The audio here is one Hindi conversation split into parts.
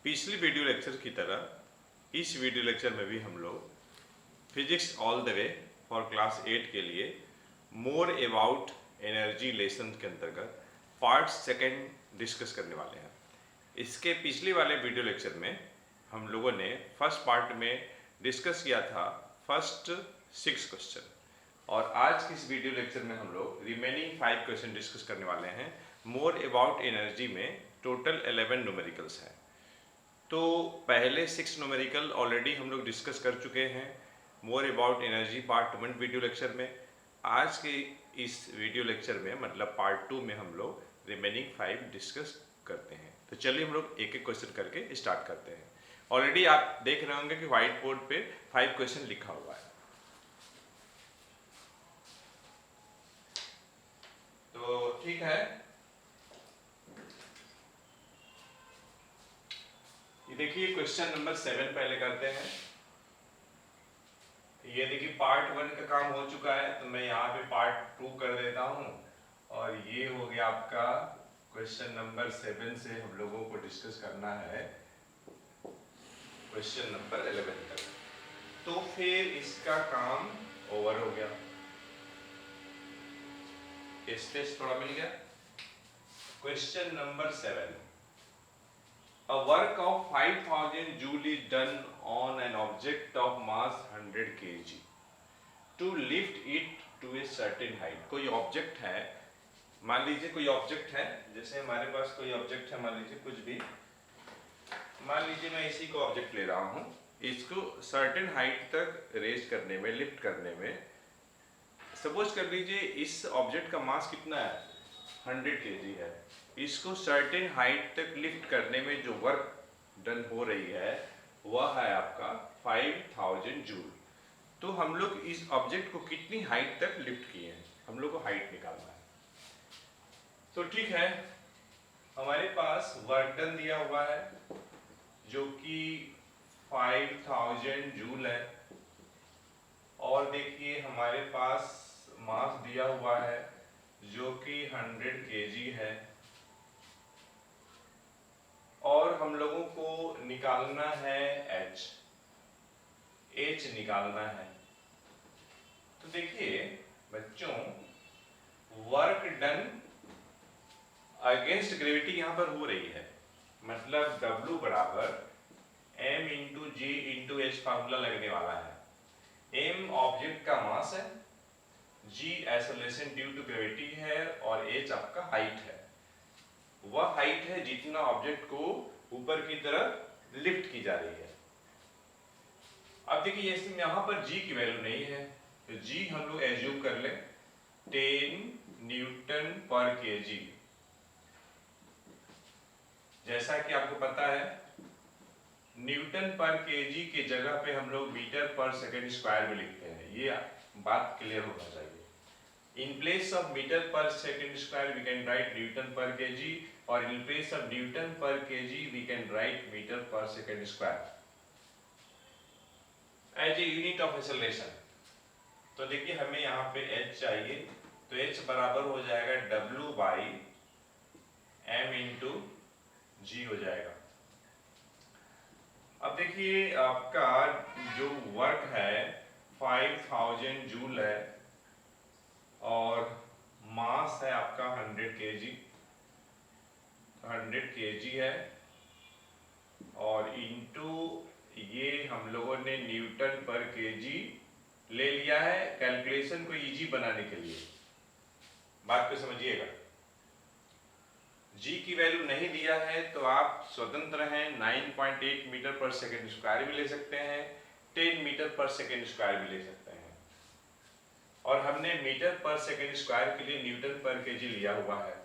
पिछली वीडियो लेक्चर की तरह इस वीडियो लेक्चर में भी हम लोग physics all the way for class 8 के लिए मोर अबाउट एनर्जी लेसन के अंतर्गत पार्ट सेकंड डिस्कस करने वाले हैं। इसके पिछले वाले वीडियो लेक्चर में हम लोगों ने फर्स्ट पार्ट में डिस्कस किया था फर्स्ट 6 क्वेश्चन, और आज की इस वीडियो लेक्चर में हम लोग रिमेनिंग 5 क्वेश्चन डिस्कस करने वाले हैं। मोर अबाउट एनर्जी में टोटल 11 न्यूमेरिकल्स हैं। तो पहले 6 न्यूमेरिकल ऑलरेडी हम लोग डिस्कस कर चुके हैं more about energy part 1 video lecture में। आज के इस वीडियो लेक्चर में मतलब पार्ट 2 में हम लोग रिमेनिंग 5 डिस्कस करते हैं। तो चलिए हम लोग एक एक क्वेश्चन करके स्टार्ट करते हैं। ऑलरेडी आप देख रहे होंगे कि व्हाइट बोर्ड पे 5 क्वेश्चन लिखा हुआ है। तो ठीक है, ये देखिए क्वेश्चन नंबर 7 पहले करते हैं। ये देखिए पार्ट 1 का काम हो चुका है, तो मैं यहाँ पे पार्ट 2 कर देता हूँ, और ये हो गया आपका क्वेश्चन नंबर 7 से हम लोगों को डिस्कस करना है क्वेश्चन नंबर 11 तक। तो फिर इसका काम ओवर हो गया, स्टेज थोड़ा मिल गया। Question number 7, a work of 5000 joule is done on an object of mass 100 kg to lift it to a certain height। कोई ऑब्जेक्ट है, मान लीजिए कोई ऑब्जेक्ट है, जैसे हमारे पास कोई ऑब्जेक्ट है, मान लीजिए कुछ भी, मान लीजिए मैं इसी को ऑब्जेक्ट ले रहा हूँ, इसको सर्टेन हाइट तक रेज करने में, लिफ्ट करने में, सपोज कर लीजिए इस ऑब्जेक्ट का मास कितना है, 100 kg है। इसको सर्टेन हाइट तक लिफ्ट करने में जो वर्क डन हो रही है वह है आपका 5000 जूल। तो हम लोग इस ऑब्जेक्ट को कितनी हाइट तक लिफ्ट किए हैं, हम लोग को हाइट निकालना है। तो ठीक है, हमारे पास वर्क डन दिया हुआ है जो कि 5000 जूल है, और देखिए हमारे पास मास दिया हुआ है जो कि 100 kg है, और हम लोगों को निकालना है एच निकालना है। तो देखिए बच्चों, वर्क डन अगेंस्ट ग्रेविटी यहां पर हो रही है, मतलब W बराबर m into g into h formula लगने वाला है। m ऑब्जेक्ट का मास है, g acceleration due to gravity है, और h आपका हाइट है। वह हाइट है जितना ऑब्जेक्ट को ऊपर की तरफ लिफ्ट की जा रही है। अब देखिए इसमें यहां पर g की वैल्यू नहीं है, तो g हम लोग एज्यूम कर लें 10 न्यूटन पर केजी। जैसा कि आपको पता है न्यूटन पर केजी के जगह पे हम लोग मीटर पर सेकेंड स्क्वायर में लिखते हैं, ये बात क्लियर होना चाहिए। In place of meter per second square we can write Newton per kg, or in place of Newton per kg we can write meter per second square as a unit of acceleration। तो देखिए हमें यहाँ पे h चाहिए, तो h बराबर हो जाएगा W बाई m इंटू जी हो जाएगा। अब देखिए आपका जो वर्क है 5000 जूल है, और मास है आपका 100 kg, 100 kg है, और इंटू ये हम लोगों ने न्यूटन पर केजी ले लिया है कैलकुलेशन को इजी बनाने के लिए। बात को समझिएगा, g की वैल्यू नहीं दिया है तो आप स्वतंत्र हैं, 9.8 मीटर पर सेकेंड स्क्वायर भी ले सकते हैं, 10 मीटर पर सेकेंड स्क्वायर भी ले सकते हैं, और हमने मीटर पर सेकेंड स्क्वायर के लिए न्यूटन पर केजी लिया हुआ है।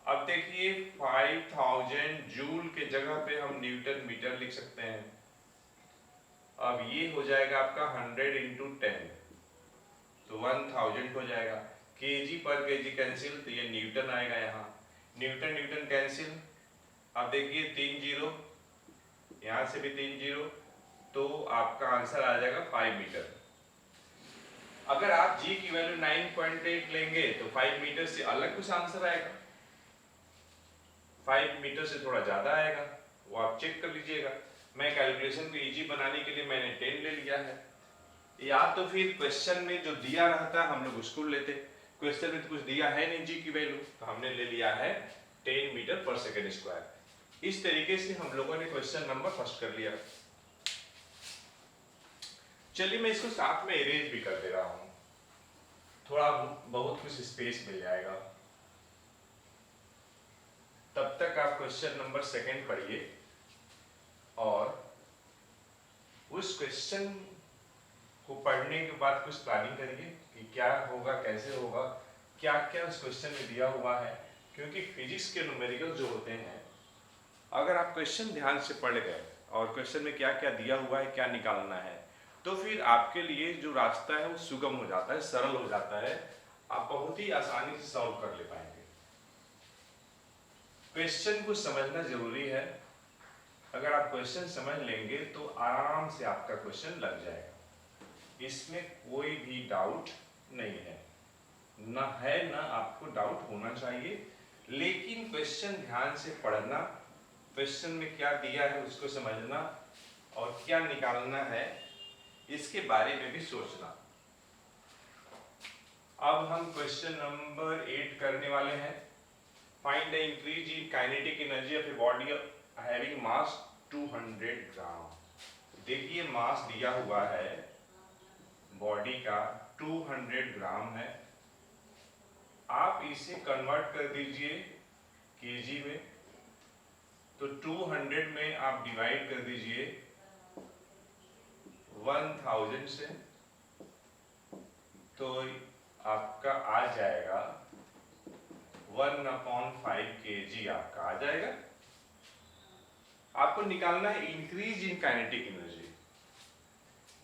अब देखिए 5000 जूल के जगह पे हम न्यूटन मीटर लिख सकते हैं। अब ये हो जाएगा आपका 100 इंटू 10, तो 1000 हो जाएगा। केजी पर केजी कैंसिल, तो ये न्यूटन आएगा यहाँ, न्यूटन न्यूटन कैंसिल। अब देखिए 3 जीरो, यहाँ से भी 3 जीरो, तो आपका आंसर आ जाएगा 5 मीटर। अगर आप g की वैल्यू 9.8 लेंगे तो 5 मीटर से अलग कुछ आंसर आएगा। 5 मीटर से थोड़ा ज़्यादा आएगा, वो आप चेक कर लीजिएगा। मैं कैलकुलेशन को इजी बनाने के लिए मैंने 10 ले लिया है। या तो फिर क्वेश्चन में जो दिया रहता हम लोग उसको लेते, क्वेश्चन में तो कुछ दिया है नहीं जी की वैल्यू, तो हमने ले लिया है 10 मीटर पर सेकेंड स्क्वायर। इस तरीके से हम लोगों ने क्वेश्चन नंबर फर्स्ट कर लिया। चलिए मैं इसको साथ में अरेंज भी कर दे रहा हूं, थोड़ा बहुत कुछ स्पेस मिल जाएगा। तब तक आप क्वेश्चन नंबर सेकंड पढ़िए और उस क्वेश्चन को पढ़ने के बाद कुछ प्लानिंग करिए कि क्या होगा, कैसे होगा, क्या क्या उस क्वेश्चन में दिया हुआ है। क्योंकि फिजिक्स के न्यूमेरिकल जो होते हैं, अगर आप क्वेश्चन ध्यान से पढ़ गए और क्वेश्चन में क्या क्या दिया हुआ है, क्या निकालना है, तो फिर आपके लिए जो रास्ता है वो सुगम हो जाता है, सरल हो जाता है, आप बहुत ही आसानी से सॉल्व कर ले पाएंगे। क्वेश्चन को समझना जरूरी है, अगर आप क्वेश्चन समझ लेंगे तो आराम से आपका क्वेश्चन लग जाएगा, इसमें कोई भी डाउट नहीं है, ना है ना आपको डाउट होना चाहिए। लेकिन क्वेश्चन ध्यान से पढ़ना, क्वेश्चन में क्या दिया है उसको समझना और क्या निकालना है इसके बारे में भी सोचना। अब हम क्वेश्चन नंबर 8 करने वाले हैं। Find the increase in kinetic energy of a body having mass 200 ग्राम। देखिए मास दिया हुआ है बॉडी का 200 ग्राम है, आप इसे कन्वर्ट कर दीजिए केजी में, तो 200 में आप डिवाइड कर दीजिए 1000 से, तो आपका आ जाएगा 1/5 kg आपका आ जाएगा। आपको निकालना है इंक्रीज इन काइनेटिक एनर्जी।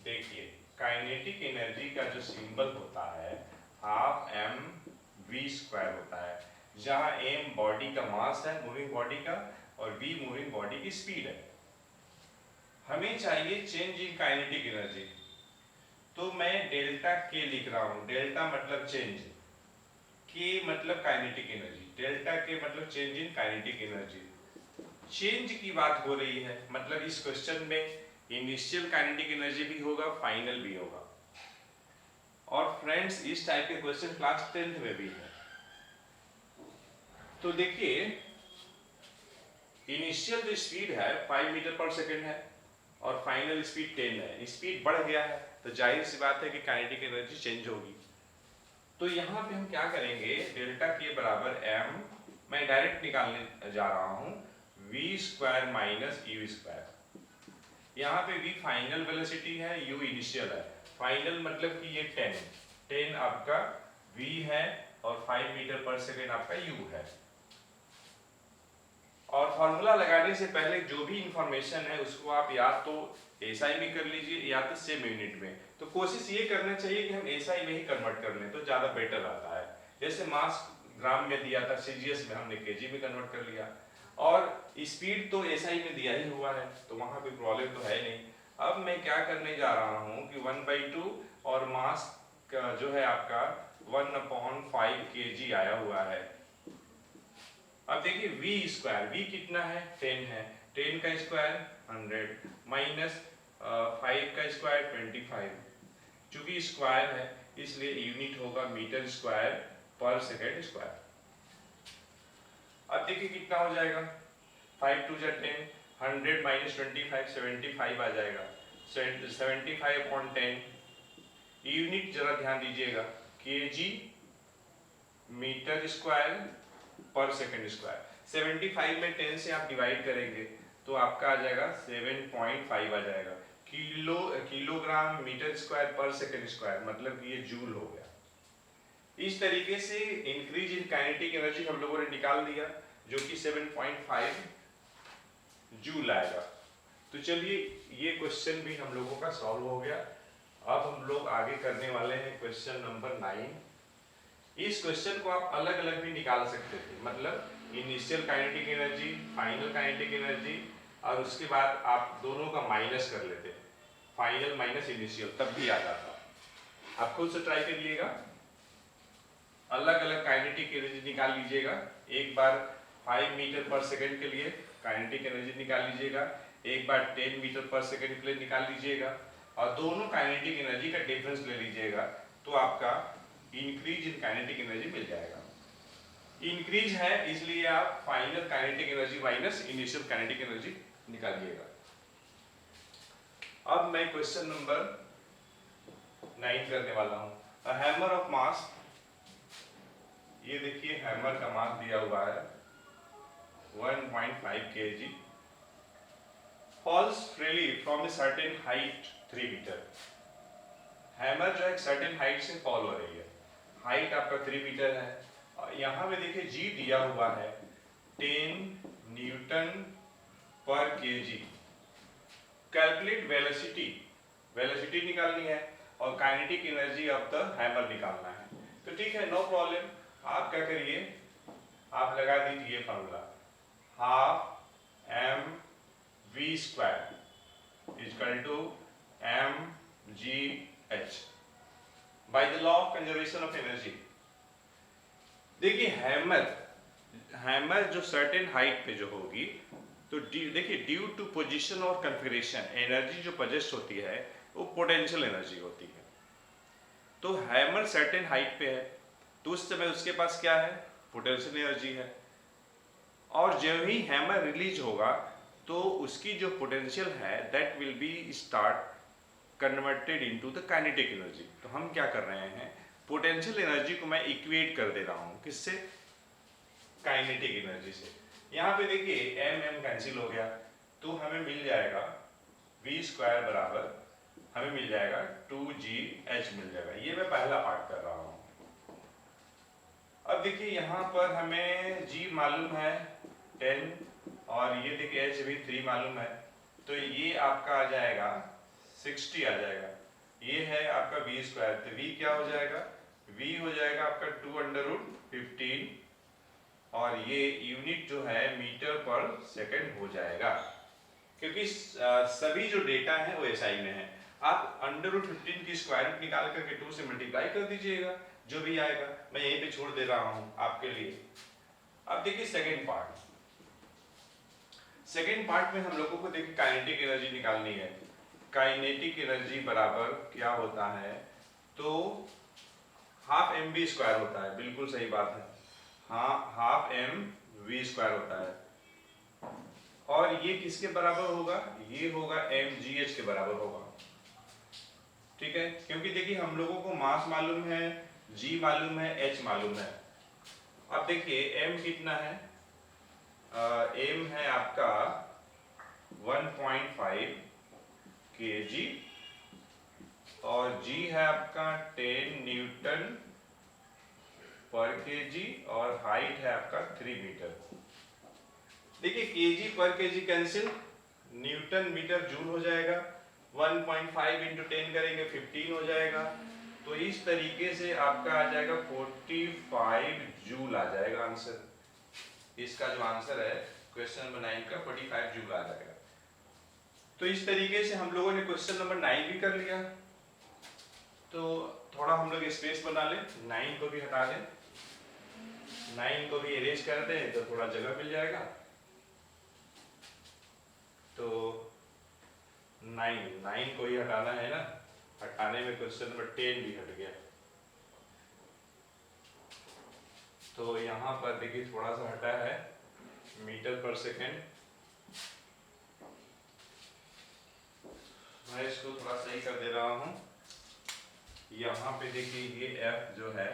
देखिए काइनेटिक एनर्जी का जो सिंबल होता है हाफ mv² होता है, जहां m बॉडी का मास है, मूविंग बॉडी का, और v मूविंग बॉडी की स्पीड है। हमें चाहिए चेंज इन काइनेटिक एनर्जी, तो मैं डेल्टा के लिख रहा हूं। डेल्टा मतलब चेंज, के मतलब काइनेटिक एनर्जी, डेल्टा के मतलब change in kinetic energy. Change की बात हो रही है, मतलब इस क्वेश्चन में इनिशियल काइनेटिक एनर्जी भी होगा, फाइनल भी होगा। और फ्रेंड्स इस टाइप के क्वेश्चन क्लास 10th में भी है। तो देखिए इनिशियल जो स्पीड है 5 मीटर पर सेकेंड है और फाइनल स्पीड 10 है, स्पीड बढ़ गया है तो जाहिर सी बात है कि काइनेटिक एनर्जी चेंज होगी। तो यहाँ पे हम क्या करेंगे, डेल्टा के बराबर m, मैं डायरेक्ट निकालने जा रहा हूँ v² माइनस u²। यहाँ पे v फाइनल वेलोसिटी है, u इनिशियल है। फाइनल मतलब कि ये 10 आपका v है और 5 मीटर पर सेकेंड आपका u है। और फॉर्मूला लगाने से पहले जो भी इंफॉर्मेशन है उसको आप या तो एसआई में कर लीजिए या तो सेम यूनिट में। तो कोशिश ये करना चाहिए कि हम एसआई में ही कन्वर्ट कर लें तो ज़्यादा बेटर आता है। जैसे मास ग्राम में दिया था, सीजीएस में हमने केजी में कन्वर्ट कर लिया, और स्पीड तो एसआई में दिया ही हुआ है तो वहाँ कोई प्रॉब्लम तो है नहीं। अब मैं क्या करने जा रहा हूँ कि 1/2 और मास का जो है आपका 1/5 kg आया हुआ है। अब देखिए v² v कितना है 10 है, 10 का स्क्वायर 100 माइनस 5 का स्क्वायर 25। चूंकि स्क्वायर है इसलिए यूनिट होगा मीटर स्क्वायर पर सेकेंड स्क्वायर। अब देखिए कितना हो जाएगा, 5 2 जा 10, 100 माइनस 25 75 आ जाएगा। 75/10 यूनिट जरा ध्यान दीजिएगा, केजी मीटर स्क्वायर पर सेकेंड स्क्वायर। 75 में 10 से आप डिवाइड करेंगे तो आपका आ जाएगा 7.5 आ जाएगा। किलोग्राम मीटर स्क्वायर पर सेकेंड स्क्वायर, मतलब कि ये जूल हो गया। इस तरीके से इंक्रीज इन काइनेटिक एनर्जी हम लोगों ने निकाल दिया जो कि 7.5 जूल आएगा। तो चलिए ये क्वेश्चन भी हम लोगों का सॉल्व हो गया। अब हम लोग आगे करने वाले हैं क्वेश्चन नंबर 9। इस क्वेश्चन को आप अलग अलग भी निकाल सकते थे, मतलब initial kinetic energy, final kinetic energy, और उसके बाद आप दोनों का माइनस कर लेते, फाइनल माइनस इनिशियल, तब भी आ जाता। आप खुद से ट्राई करिएगा, अलग अलग काइनेटिक एनर्जी निकाल लीजिएगा। एक बार 5 मीटर पर सेकंड के लिए काइनेटिक एनर्जी निकाल लीजिएगा, एक बार 10 मीटर पर सेकंड के लिए निकाल लीजिएगा और दोनों काइनेटिक एनर्जी का डिफरेंस ले लीजिएगा तो आपका इंक्रीज इन काइनेटिक एनर्जी मिल जाएगा। इंक्रीज है इसलिए आप final kinetic energy minus initial kinetic energy निकालिएगा। अब मैं क्वेश्चन नंबर 9 करने वाला हूं। अ हैमर ऑफ मास, ये देखिए हैमर का मास दिया हुआ है 1.5 kg, falls freely from a certain height 3 metre. Hammer जो है एक सर्टेन हाइट से फॉल हो रही है, हाइट आपका 3 मीटर है और यहाँ पे देखिए जी दिया हुआ है 10 न्यूटन पर केजी। कैलकुलेट वेलोसिटी, वेलोसिटी निकालनी है और kinetic energy of the hammer निकालना है। तो ठीक है, नो प्रॉब्लम, आप क्या करिए, आप लगा दीजिए formula, half m v square equal to m g h by the law of conservation of energy. देखिए हैमर जो सर्टेन हाइट पे जो होगी तो देखिए ड्यू टू पोजीशन और कॉन्फ़िगरेशन एनर्जी जो पोजेस्ट होती है वो पोटेंशियल एनर्जी होती है। तो हैमर सर्टेन हाइट पे है तो उस समय उसके पास क्या है, पोटेंशियल एनर्जी है, और जब ही हैमर रिलीज होगा तो उसकी जो पोटेंशियल है that will be start converted into the kinetic energy. तो हम क्या कर रहे हैं, पोटेंशियल एनर्जी को मैं इक्वेट कर दे रहा हूं, किससे, काइनेटिक एनर्जी से। यहाँ पे देखिए एम एम कैंसिल हो गया तो हमें मिल जाएगा वी स्क्वायर बराबर हमें मिल जाएगा 2gh मिल जाएगा। ये मैं पहला पार्ट कर रहा हूं। अब देखिए यहाँ पर हमें g मालूम है 10 और ये देखिए h भी 3 मालूम है, तो ये आपका आ जाएगा 60 आ जाएगा। ये है आपका v स्क्वायर, तो v क्या हो जाएगा, v हो जाएगा आपका 2√15 और ये यूनिट जो है मीटर पर सेकंड हो जाएगा, क्योंकि सभी जो डेटा है वो SI में है। आप √15 की स्क्वायर रूट निकाल करके 2 से मल्टीप्लाई कर दीजिएगा, जो भी आएगा मैं यहीं पे छोड़ दे रहा हूं आपके लिए। अब देखिए सेकेंड पार्ट, सेकेंड पार्ट में हम लोगों को देखिए काइनेटिक एनर्जी निकालनी है। काइनेटिक एनर्जी बराबर क्या होता है, तो हाफ एम वी स्क्वायर होता है, बिल्कुल सही बात है, हाँ हाफ एम वी स्क्वायर होता है। और ये किसके बराबर होगा, ये होगा एम जी एच के बराबर होगा, ठीक है, क्योंकि देखिए हम लोगों को मास मालूम है, जी मालूम है, एच मालूम है। अब देखिए एम कितना है, एम है आपका 1.5 kg और g है आपका 10 न्यूटन पर kg और हाइट है आपका 3 मीटर। देखिए kg पर kg कैंसिल, न्यूटन मीटर जूल हो जाएगा, 1.5 इंटू 10 करेंगे 15 हो जाएगा। तो इस तरीके से आपका आ जाएगा 45 जूल आ जाएगा आंसर। इसका जो आंसर है क्वेश्चन नंबर 9 का 45 जूल आ जाएगा। तो इस तरीके से हम लोगों ने क्वेश्चन नंबर 9 भी कर लिया। तो थोड़ा हम लोग स्पेस बना लें, 9 को भी हटा दें, 9 को भी इरेज कर दें तो थोड़ा जगह मिल जाएगा। तो 9 को ही हटाना है ना, हटाने में क्वेश्चन नंबर 10 भी हट गया। तो यहाँ पर देखिए थोड़ा सा हटा है मीटर पर सेकेंड, मैं इसको थोड़ा सही कर दे रहा हूँ। यहाँ पे देखिए ये F जो है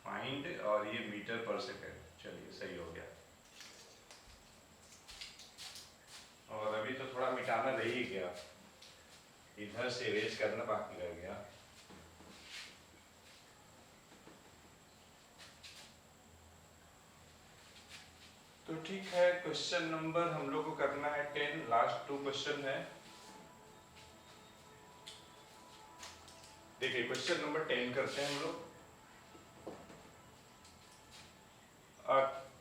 फाइंड और ये मीटर पर सेकेंड, चलिए सही हो गया। और अभी तो थोड़ा मिटाना रह ही गया, इधर से इरेज करना बाकी रह गया। तो ठीक है, क्वेश्चन नंबर हम लोग को करना है 10, लास्ट 2 क्वेश्चन है। देखिए क्वेश्चन नंबर 10 करते हैं हम लोग।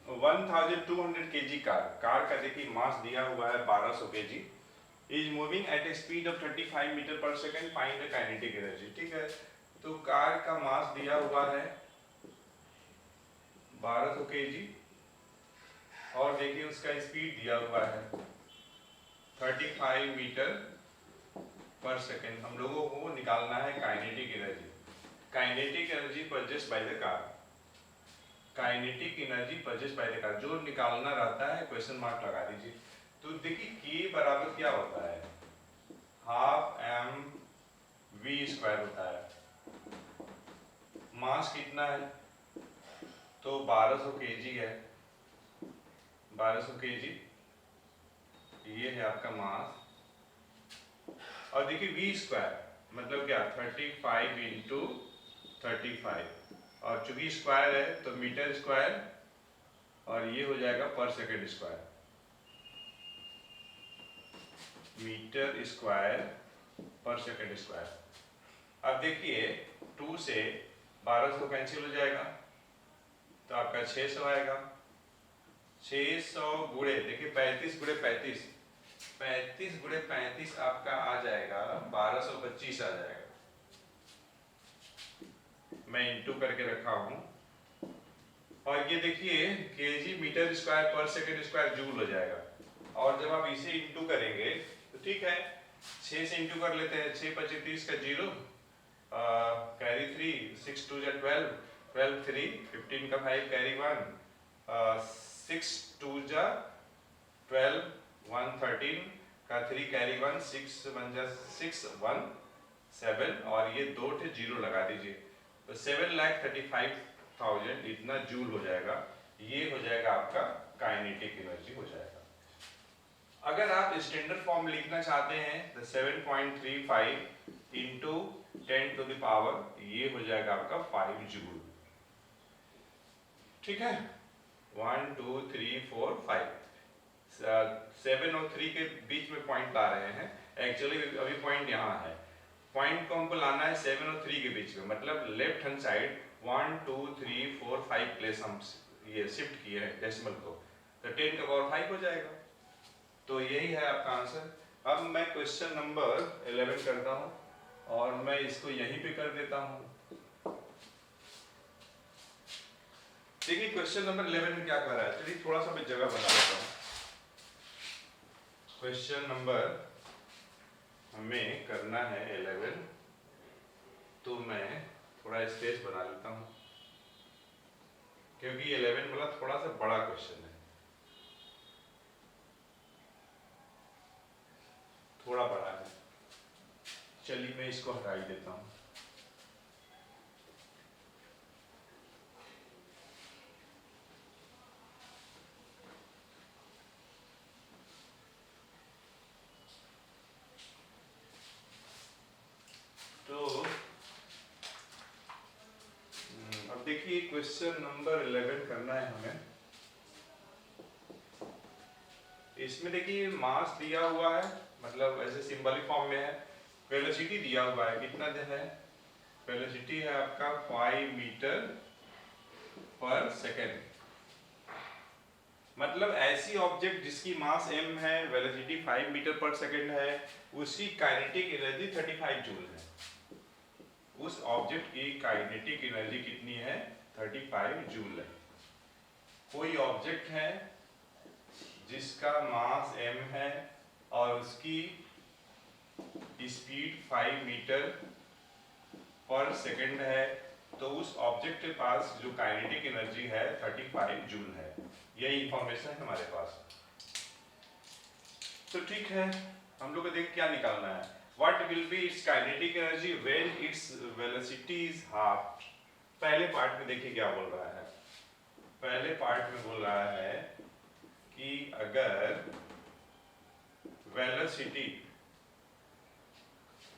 1200 kg कार का देखिए मास दिया हुआ है 1200 kg, is moving at a speed of 35 metre per second, find the kinetic energy. ठीक है, तो कार का मास दिया हुआ है 1200 kg और देखिए उसका स्पीड दिया हुआ है 35 मीटर पर सेकेंड। हम लोगों को निकालना है kinetic energy. Kinetic energy purchased by the car, kinetic energy purchased by the car, जो निकालना रहता है क्वेश्चन मार्क लगा दीजिए। तो देखिए K बराबर क्या होता है, हाफ एम वी स्क्वायर होता है। मास कितना है, तो 1200 kg है, 1200 kg ये है आपका मास। और देखिए वी स्क्वायर मतलब क्या, 35 इंटू 35, और चूंकि स्क्वायर है तो मीटर स्क्वायर, और ये हो जाएगा पर सेकेंड स्क्वायर, मीटर स्क्वायर पर सेकेंड स्क्वायर। अब देखिए 2 से 1200 कैंसिल हो जाएगा तो आपका 600 आएगा। 600 गुणे देखिए 35 गुणे 35, 35 गुणे 35 आपका आ जाएगा 1225 आ जाएगा। मैं इंटू करके रखा हूं, और ये देखिए केजी मीटर स्क्वायर पर सेकेंड स्क्वायर जूल हो जाएगा। और जब आप इसे इंटू करेंगे तो ठीक है, 6 से इंटू कर लेते हैं, 6 25 30 का 0, कैरी 3, 6 2 जा 12, 12 3, 15 का 5 कैरी 1, 6 2 जा 12, 1 13 का 3 कैरी 1, 6 1 जा 6 1 7, और ये 2 थे 0 लगा दीजिए, तो 7,35,000 इतना जूल हो जाएगा। ये हो जाएगा आपका काइनेटिक एनर्जी हो जाएगा। अगर आप स्टैंडर्ड फॉर्म लिखना चाहते हैं तो 7.35 इंटू 10 टू द पावर, ये हो जाएगा आपका 5 जूल। ठीक है, 1 2 3 4 5, 7 और 3 के बीच में पॉइंट ला रहे हैं, एक्चुअली अभी पॉइंट यहाँ है। पॉइंट को हमको लाना है 7 और 3 के बीच में, मतलब लेफ्ट हैंड साइड 1 2 3 4 5 प्लेस हम ये शिफ्ट किए हैं डेसिमल को, तो 10 का पावर 5 हो जाएगा। तो यही है आपका आंसर। अब मैं क्वेश्चन नंबर 11 करता हूं, और मैं इसको यहीं पे कर देता हूं। देखिए क्वेश्चन नंबर 11 में क्या कर रहा है, चलिए थोड़ा सा मैं जगह बना लेता हूं। क्वेश्चन नंबर हमें करना है 11, तो मैं थोड़ा स्पेस बना लेता हूं, क्योंकि 11 वाला थोड़ा सा बड़ा क्वेश्चन है, थोड़ा बड़ा है। चलिए मैं इसको हटा ही देता हूं। तो अब देखिए क्वेश्चन नंबर 11 करना है हमें। इसमें देखिए मास दिया हुआ है, मतलब ऐसे सिंबलिक फॉर्म में है। वेलोसिटी दिया हुआ है, कितना है, वेलोसिटी है आपका 5 मीटर पर सेकेंड। मतलब ऐसी ऑब्जेक्ट जिसकी मास m है, वेलोसिटी 5 मीटर पर सेकेंड है, उसकी काइनेटिक एनर्जी 35 जूल है। उस ऑब्जेक्ट की काइनेटिक एनर्जी कितनी है, 35 जूल है। कोई ऑब्जेक्ट है जिसका मास m है और उसकी स्पीड 5 मीटर पर सेकेंड है, तो उस ऑब्जेक्ट के पास जो काइनेटिक एनर्जी है 35 जूल है। यही इंफॉर्मेशन है हमारे पास। तो ठीक है, हम लोग को देख क्या निकालना है, what will be it's kinetic energy when its velocity is half. पहले पार्ट में देखिए क्या बोल रहा है, पहले पार्ट में बोल रहा है कि अगर वेलोसिटी,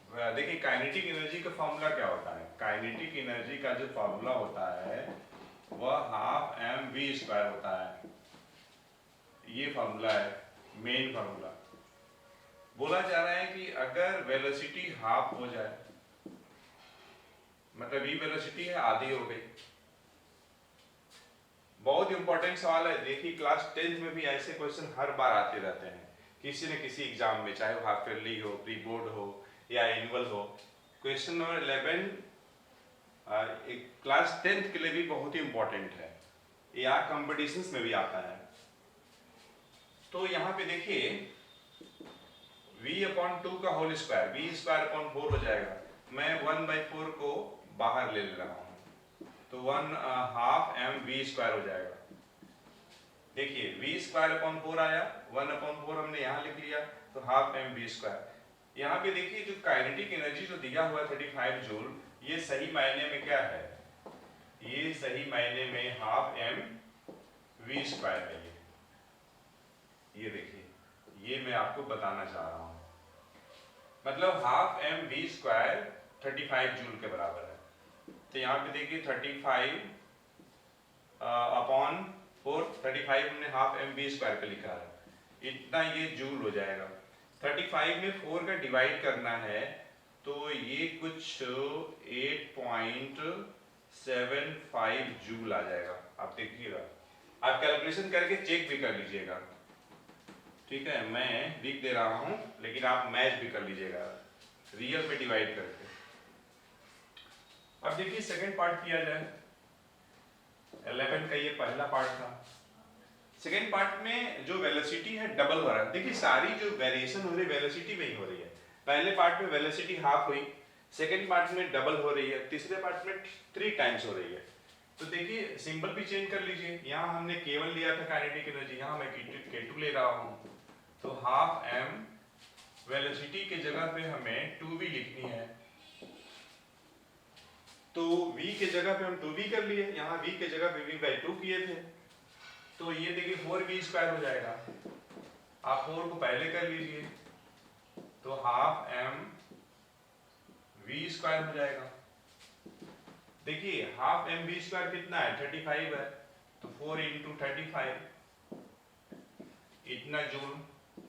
देखिए काइनेटिक एनर्जी का फॉर्मूला क्या होता है, काइनेटिक एनर्जी का जो फॉर्मूला होता है वह हाफ एम वी स्क्वायर होता है। ये फॉर्मूला है, मेन फॉर्मूला। बोला जा रहा है कि अगर वेलोसिटी हाफ हो जाए, मतलब ये वेलोसिटी है आधी हो गई। बहुत इंपॉर्टेंट सवाल है, देखिए क्लास 10th में भी ऐसे क्वेश्चन हर बार आते रहते हैं किसी न किसी एग्जाम में, चाहे वो हाफ ईयरली हो, प्री बोर्ड हो या एनुअल हो। क्वेश्चन नंबर 11 क्लास 10th के लिए भी बहुत ही इंपॉर्टेंट है, या कंपटीशंस में भी आता है। तो यहाँ पे देखिए v/2 का होल स्क्वायर, v²/4 हो जाएगा। मैं 1/4 को बाहर ले रहा हूँ, तो 1/2 mv² हो जाएगा। देखिए v²/4 आया, 1/4 हमने यहाँ लिख लिया, तो 1/2 mv²। यहाँ पे देखिए जो काइनेटिक एनर्जी जो दिया हुआ है 35 जूल, ये सही मायने में क्या है, ये सही मायने में 1/2 mv² है। ये देखिए, ये मैं आपको बताना चाह रहा हूँ, मतलब 1/2 mv² 35 जूल के बराबर है। तो यहाँ पे देखिए 35 अपॉन 4, 35 हमने 1/2 mv² पे लिखा है, इतना ये जूल हो जाएगा। 35 में 4 का डिवाइड करना है, तो ये कुछ 8.75 जूल आ जाएगा। आप देखिएगा, आप कैलकुलेशन करके चेक भी कर लीजिएगा, ठीक है, मैं लिख दे रहा हूँ, लेकिन आप मैच भी कर लीजिएगा रियल में डिवाइड करके। अब देखिए सेकंड पार्ट किया जाए। 11 का ये पहला पार्ट था। सेकेंड पार्ट में जो वेलोसिटी है डबल हो रहा है। देखिए सारी जो वेरिएशन हो रही है वेलोसिटी में ही हो रही है। पहले पार्ट में वेलोसिटी हाफ हुई, सेकेंड पार्ट में डबल हो रही है, तीसरे पार्ट में 3 टाइम्स हो रही है। तो देखिए सिंबल भी चेंज कर लीजिए। यहाँ हमने केवल लिया था काइनेटिक एनर्जी, यहाँ मैं K2 ले रहा हूँ, तो 1/2 m वेलोसिटी के जगह पे हमें 2v लिखनी है, तो v के जगह पे हम 2v कर लिए, यहाँ v के जगह पे v/2 किए थे, तो ये देखिए 4v² हो जाएगा। आप 4 को पहले कर लीजिए, तो 1/2 mv² हो जाएगा। देखिए 1/2 mv² कितना है, 35 है, तो 4 × 35 इतना जूल,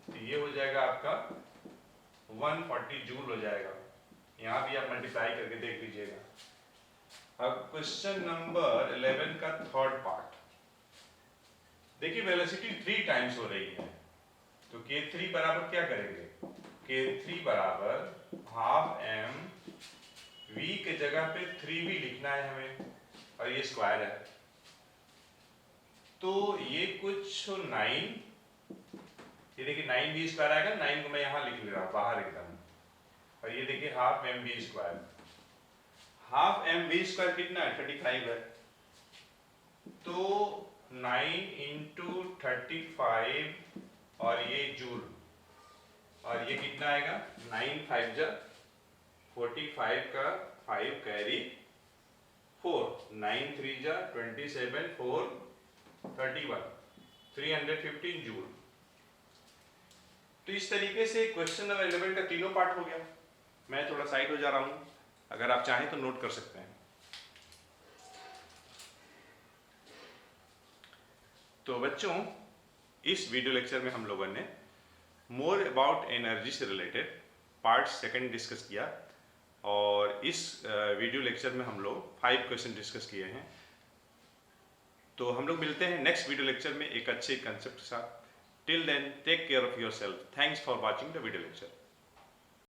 तो ये हो जाएगा आपका 140 जूल हो जाएगा। यहाँ भी आप मल्टीप्लाई करके देख लीजिएगा। अब क्वेश्चन नंबर 11 का थर्ड पार्ट। देखिए वेलोसिटी 3 टाइम्स हो रही है, तो K3 बराबर क्या करेंगे, K3 बराबर 1/2 m v के जगह पे 3v लिखना है हमें, और ये स्क्वायर है, तो ये कुछ 9, ये देखिए 9v² आएगा, 9 को मैं यहाँ लिख ले रहा हूँ बाहर एकदम, और ये देखिए 1/2 mv²। 1/2 mv² कितना है, 35 है, तो 9 × 35 और ये जूल, और ये कितना आएगा, 9 5 जा 45 का 5 कैरी 4, 9 3 जा 27, 4 31, 315 जूल। तो इस तरीके से क्वेश्चन नंबर 11 का तीनों पार्ट हो गया। मैं थोड़ा साइड हो जा रहा हूँ, अगर आप चाहें तो नोट कर सकते हैं। तो बच्चों इस वीडियो लेक्चर में हम लोगों ने मोर अबाउट एनर्जी से रिलेटेड पार्ट सेकंड डिस्कस किया, और इस वीडियो लेक्चर में हम लोग 5 क्वेश्चन डिस्कस किए हैं। तो हम लोग मिलते हैं नेक्स्ट वीडियो लेक्चर में एक अच्छे कंसेप्ट के साथ। Till then take care of yourself. Thanks for watching the video lecture.